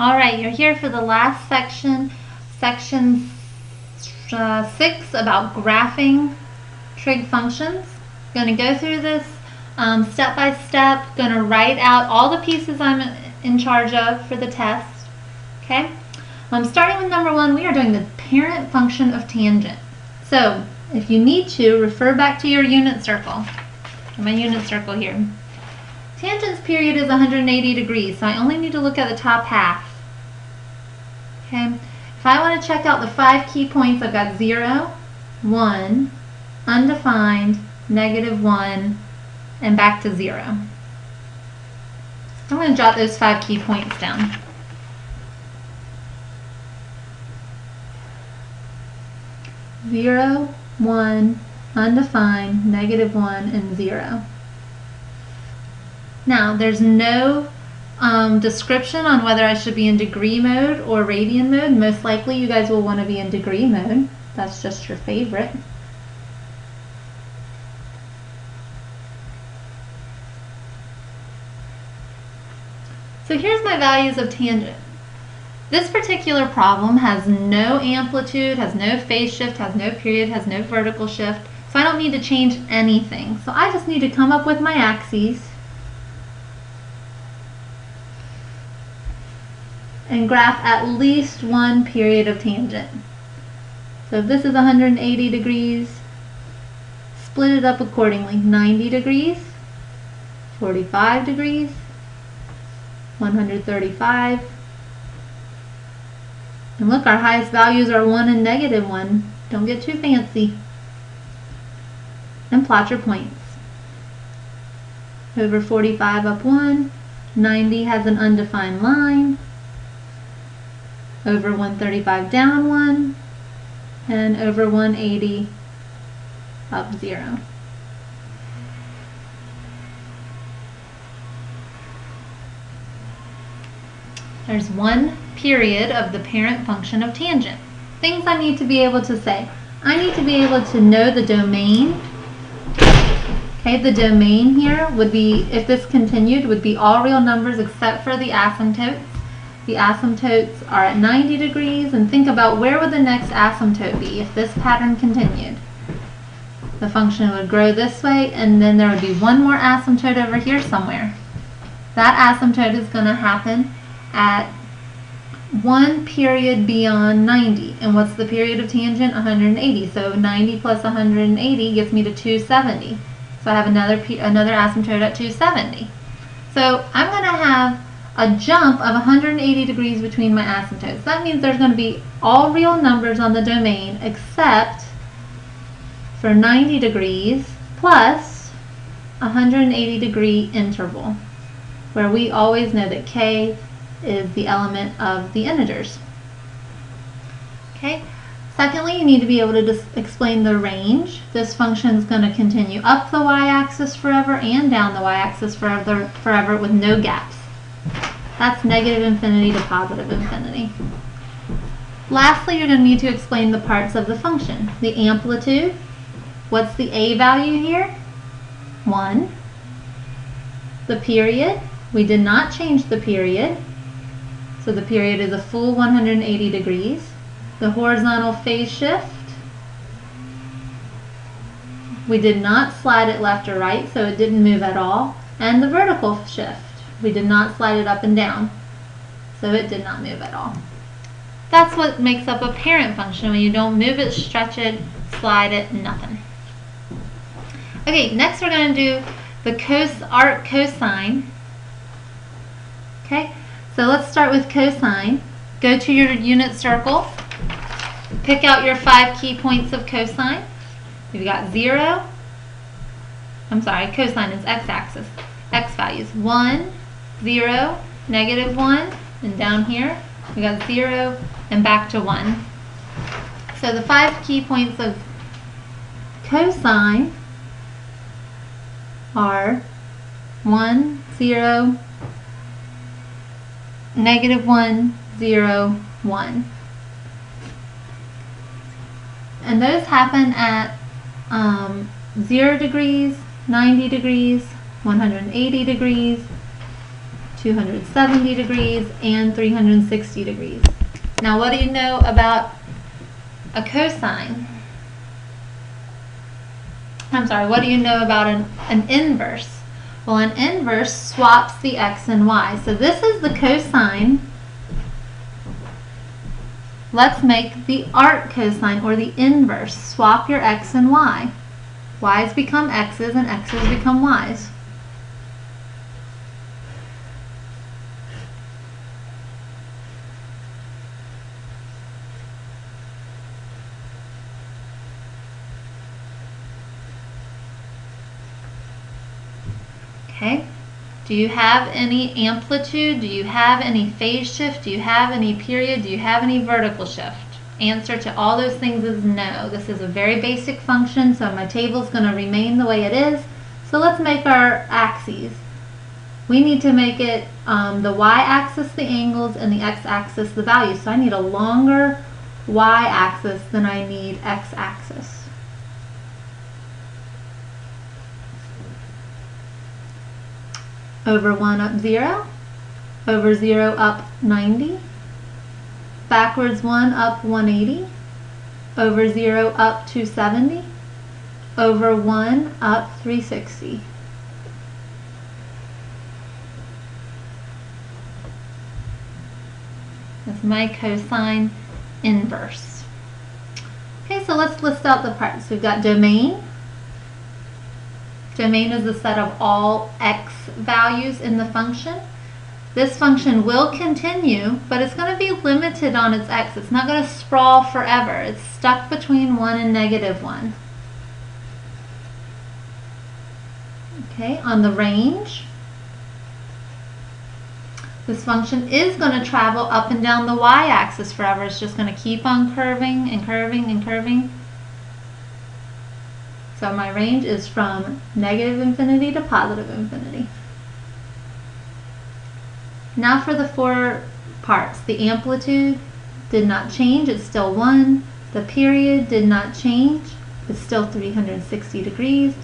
All right, you're here for the last section, section 6 about graphing trig functions. I'm going to go through this step by step. Going to write out all the pieces I'm in charge of for the test. Okay. Starting with number 1, we are doing the parent function of tangent. So if you need to, refer back to your unit circle. My unit circle here. Tangent's period is 180 degrees, so I only need to look at the top half. Okay. If I want to check out the 5 key points, I've got 0, 1, undefined, -1, and back to 0. I'm going to jot those 5 key points down. Zero, 1, undefined, -1, and 0. Now, there's no description on whether I should be in degree mode or radian mode. Most likely you guys will want to be in degree mode. That's just your favorite. So here's my values of tangent. This particular problem has no amplitude, has no phase shift, has no period, has no vertical shift, so I don't need to change anything. So I just need to come up with my axes and graph at least one period of tangent. So if this is 180 degrees, split it up accordingly. 90 degrees, 45 degrees, 135. And look, our highest values are 1 and -1. Don't get too fancy. And plot your points. Over 45 up 1, 90 has an undefined line. Over 135 down 1, and over 180 up 0. There's one period of the parent function of tangent. Things I need to be able to say. I need to be able to know the domain. Okay, the domain here would be, if this continued, would be all real numbers except for the asymptotes. The asymptotes are at 90 degrees, and think about where would the next asymptote be if this pattern continued. The function would grow this way, and then there would be one more asymptote over here somewhere. That asymptote is going to happen at one period beyond 90. And what's the period of tangent? 180. So 90 plus 180 gets me to 270. So I have another asymptote at 270. So I'm going to have a jump of 180 degrees between my asymptotes. That means there's going to be all real numbers on the domain except for 90 degrees plus 180 degree interval, where we always know that k is the element of the integers. Okay. Secondly, you need to be able to explain the range. This function is going to continue up the y-axis forever and down the y-axis forever with no gaps. That's -infinity to +infinity. Lastly, you're going to need to explain the parts of the function. The amplitude. What's the a value here? 1. The period. We did not change the period. So the period is a full 180 degrees. The horizontal phase shift. We did not slide it left or right, so it didn't move at all. And the vertical shift. We did not slide it up and down, so it did not move at all. That's what makes up a parent function, when you don't move it, stretch it, slide it, nothing. Okay, next we're going to do the arc cosine. Okay, so let's start with cosine. Go to your unit circle, pick out your 5 key points of cosine. We've got 0, cosine is x-axis, x values, 1, 0, -1, and down here we got 0 and back to 1. So the 5 key points of cosine are 1, 0, -1, 0, 1. And those happen at 0 degrees, 90 degrees, 180 degrees, 270 degrees, and 360 degrees. Now, what do you know about a cosine? I'm sorry, what do you know about an inverse? Well, an inverse swaps the x and y. So this is the cosine. Let's make the arc cosine, or the inverse. Swap your x and y. Y's become x's and x's become y's. Okay, do you have any amplitude? Do you have any phase shift? Do you have any period? Do you have any vertical shift? Answer to all those things is no. This is a very basic function, so my table is going to remain the way it is. So let's make our axes. We need to make it the y-axis the angles and the x-axis the values. So I need a longer y-axis than I need x-axis. Over 1 up 0, over 0 up 90, backwards 1 up 180, over 0 up 270, over 1 up 360. That's my cosine inverse. Okay, so let's list out the parts. We've got domain. Domain is the set of all x values in the function. This function will continue, but it's going to be limited on its x. It's not going to sprawl forever. It's stuck between 1 and -1. Okay, on the range, this function is going to travel up and down the y-axis forever. It's just going to keep on curving and curving and curving. So my range is from -infinity to +infinity. Now for the 4 parts. The amplitude did not change, it's still 1. The period did not change, it's still 360 degrees.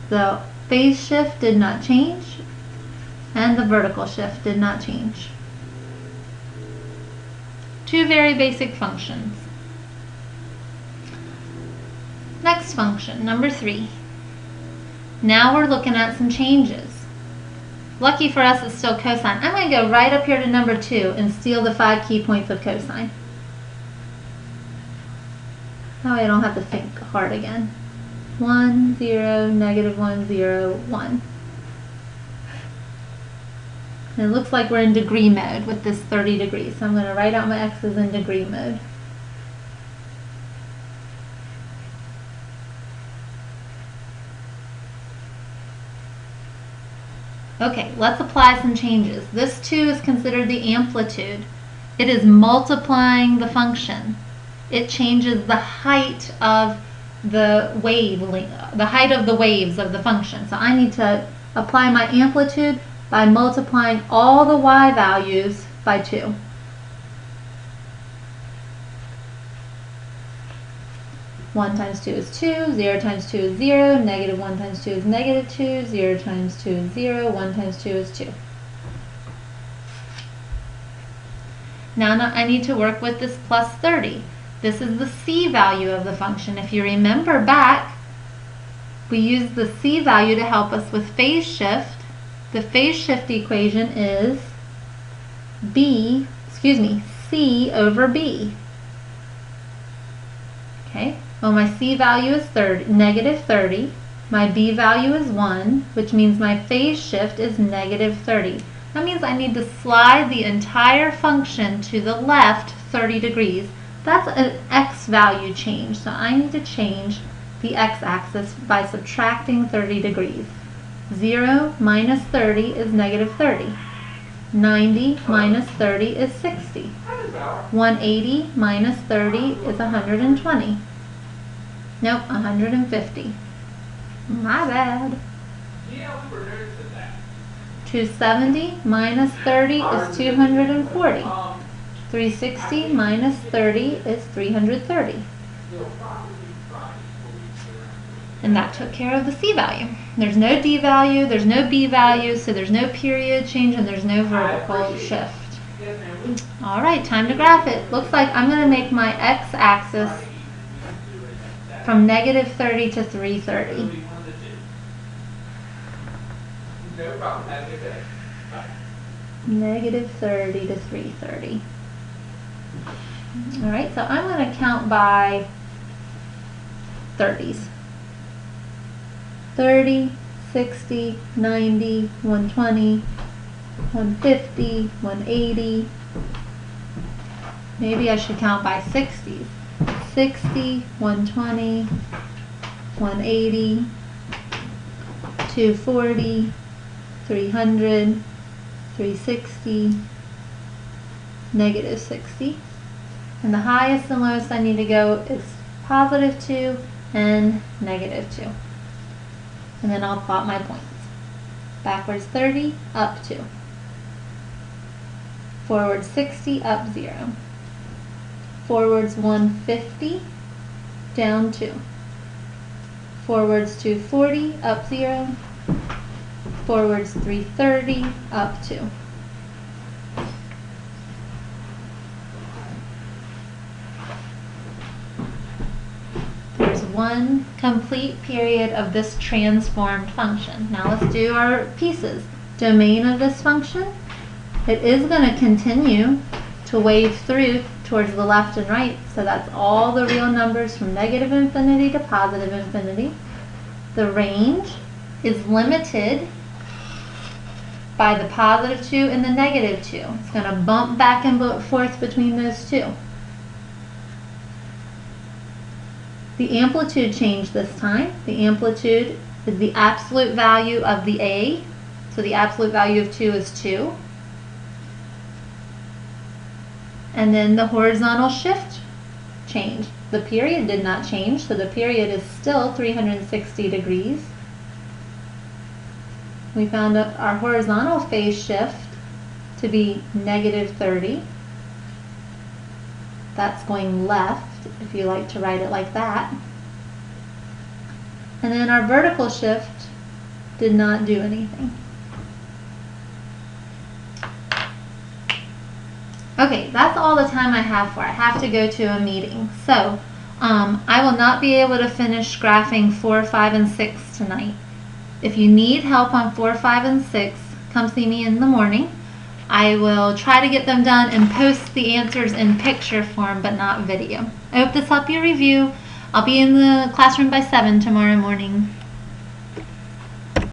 The phase shift did not change, and the vertical shift did not change. 2 very basic functions. Next function, number 3. Now we're looking at some changes. Lucky for us, it's still cosine. I'm going to go right up here to number 2 and steal the 5 key points of cosine. That way I don't have to think hard again. 1, 0, -1, 0, 1. And it looks like we're in degree mode with this 30 degrees. So I'm going to write out my x's in degree mode. Okay, let's apply some changes. This 2 is considered the amplitude. It is multiplying the function. It changes the height of the height of the waves of the function. So I need to apply my amplitude by multiplying all the y values by 2. One times 2 is 2, 0 times 2 is 0, -1 times 2 is -2, 0 times 2 is 0, 1 times 2 is 2. Now I need to work with this plus 30. This is the c value of the function. If you remember back, we used the c value to help us with phase shift. The phase shift equation is c over b. Okay. Well, my c value is -30. My b value is 1, which means my phase shift is -30. That means I need to slide the entire function to the left 30 degrees. That's an x value change, so I need to change the x-axis by subtracting 30 degrees. 0 minus 30 is -30. 90 minus 30 is 60. 180 minus 30 is 120. Nope, 150. My bad. 270 minus 30 is 240. 360 minus 30 is 330. And that took care of the C value. There's no D value, there's no B value, so there's no period change and there's no vertical shift. All right, time to graph it. Looks like I'm going to make my x-axis from -30 to 330. No problem. Have a good day. Bye. -30 to 330. All right, so I'm going to count by 30s. 30, 60, 90, 120, 150, 180. Maybe I should count by 60s. 60, 120, 180, 240, 300, 360, -60. And the highest and lowest I need to go is +2 and -2. And then I'll plot my points. Backwards 30, up 2. Forward 60, up 0. Forwards 150, down 2. Forwards 240, up 0. Forwards 330, up 2. There's one complete period of this transformed function. Now let's do our pieces. Domain of this function, it is going to continue to wave through towards the left and right, so that's all the real numbers from -infinity to +infinity. The range is limited by the +2 and the -2. It's going to bump back and forth between those two. The amplitude change this time. The amplitude is the absolute value of the A, so the absolute value of 2 is 2. And then the horizontal shift change. The period did not change, so the period is still 360 degrees. We found our horizontal phase shift to be -30. That's going left, if you like to write it like that. And then our vertical shift did not do anything. Okay, that's all the time I have for. I have to go to a meeting. So, I will not be able to finish graphing 4, 5, and 6 tonight. If you need help on 4, 5, and 6, come see me in the morning. I will try to get them done and post the answers in picture form, but not video. I hope this helped you review. I'll be in the classroom by 7 tomorrow morning.